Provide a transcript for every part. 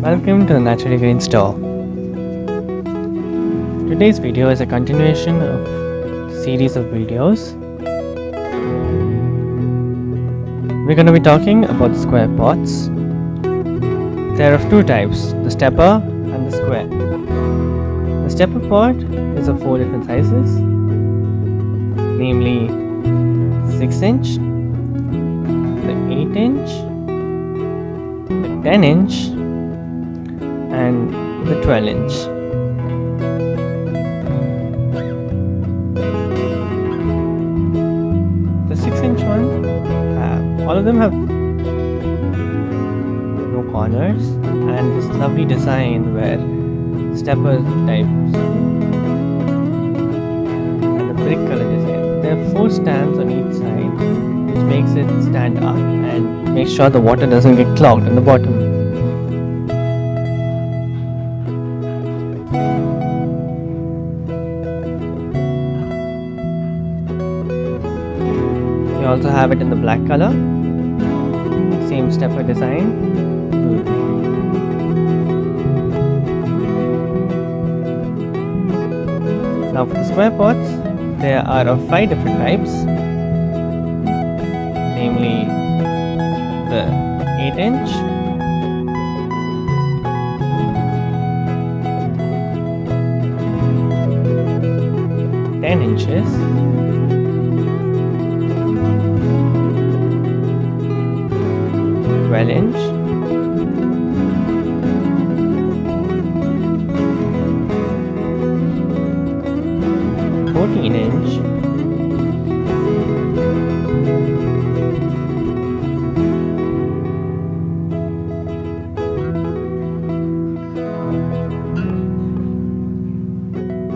Welcome to the Naturally Green Store. Today's video is a continuation of a series of videos. We're going to be talking about the square pots. There are of two types, the stepper and the square. The stepper pot is of four different sizes, namely 6 inch, the 8 inch, the 10 inch, and the 12 inch. The 6 inch one, all of them have no corners and this lovely design where stepper types and the brick color design. There are 4 stands on each side which makes it stand up and make sure the water doesn't get clogged on the bottom. You also have it in the black color, same stepper design. Now for the square pots, there are of 5 different types, namely the 8 inch, 10 inches, 12 inch, 14 inch,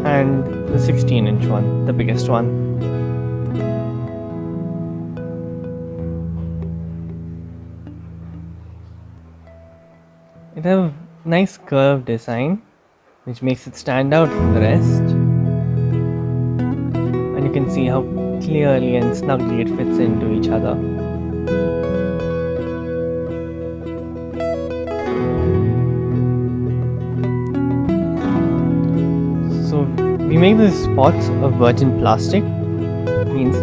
and the 16 inch one, the biggest one. It has a nice curved design which makes it stand out from the rest, and you can see how clearly and snugly it fits into each other. So we make these pots of virgin plastic, means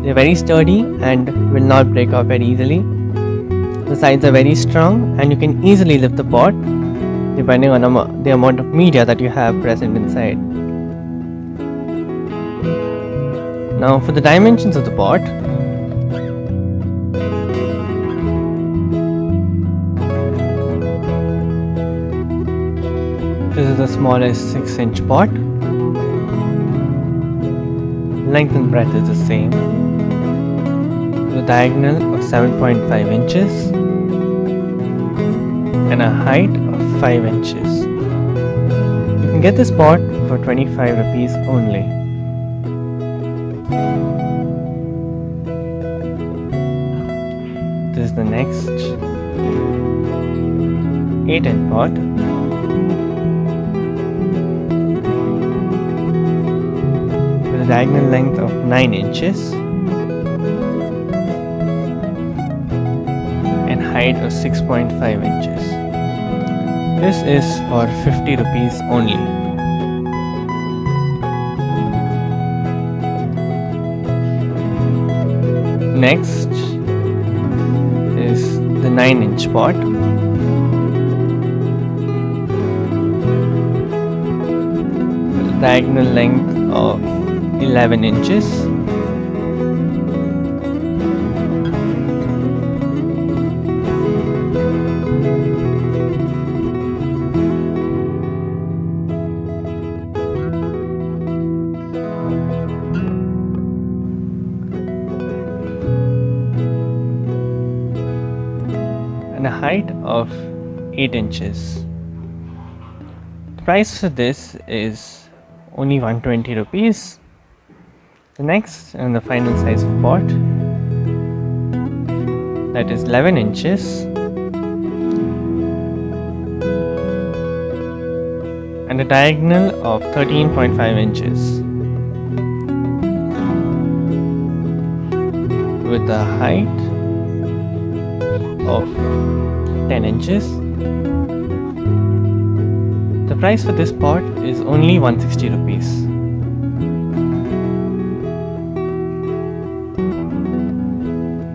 they're very sturdy and will not break off very easily. The sides are very strong and you can easily lift the pot depending on the amount of media that you have present inside. Now for the dimensions of the pot, this is the smallest 6 inch pot. Length and breadth is the same. The diagonal of 7.5 inches and a height of 5 inches. You can get this pot for 25 rupees only. This is the next 8 inch pot. With a diagonal length of 9 inches. Height of 6.5 inches. This is for 50 rupees only. Next is the 9 inch pot. With a diagonal length of 11 inches. And a height of 8 inches. The price for this is only 120 rupees. The next and the final size of pot, that is 11 inches and a diagonal of 13.5 inches with a height of 10 inches The price for this pot is only 160 rupees.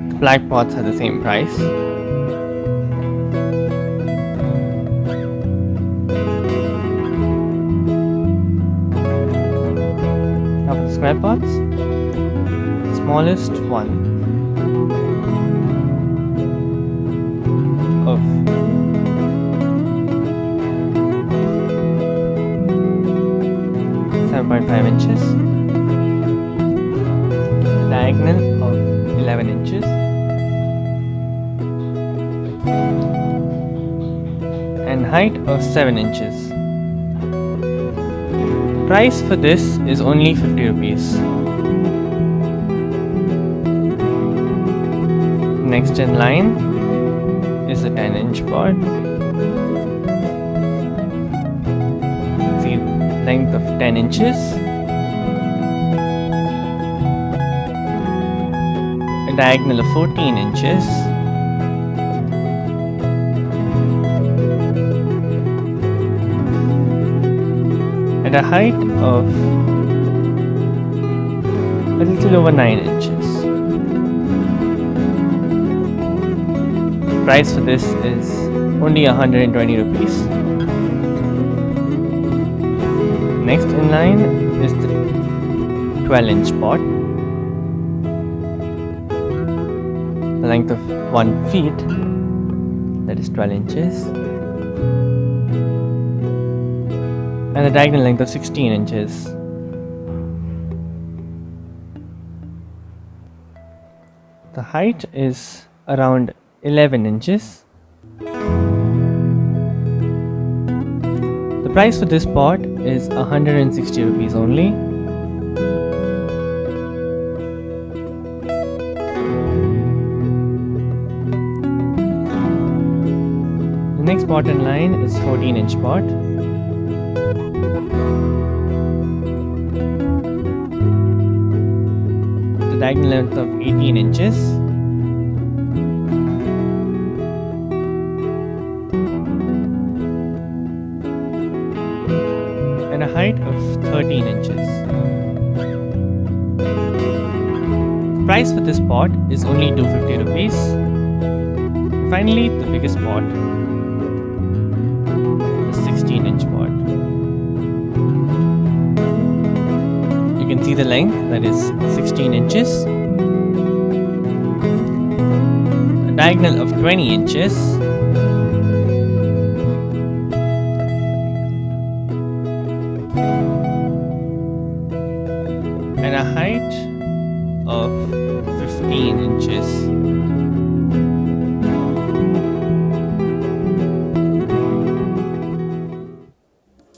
The black pots are the same price. Now for the square pots, the smallest one of 7.5 inches, a diagonal of 11 inches, and height of 7 inches. The price for this is only 50 rupees. Next in line is a 10-inch pot. See, length of 10 inches, a diagonal of 14 inches, and a height of a little over 9 inches. The price for this is only 120 rupees. Next in line is the 12-inch pot. The length of 1 feet, that is 12 inches, and the diagonal length of 16 inches. The height is around 11 inches. The price for this pot is 160 rupees only. The next pot in line is 14-inch pot. The diagonal length of 18 inches. And a height of 13 inches. The price for this pot is only 250 rupees. Finally, the biggest pot, the 16-inch pot. You can see the length, that is 16 inches. A diagonal of 20 inches. And a height of 15 inches.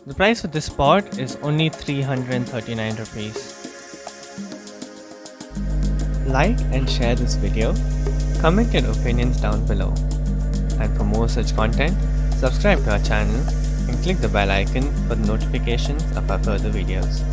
The price for this pot is only 339 rupees. Like and share this video, comment your opinions down below, and for more such content, subscribe to our channel and click the bell icon for the notifications of our further videos.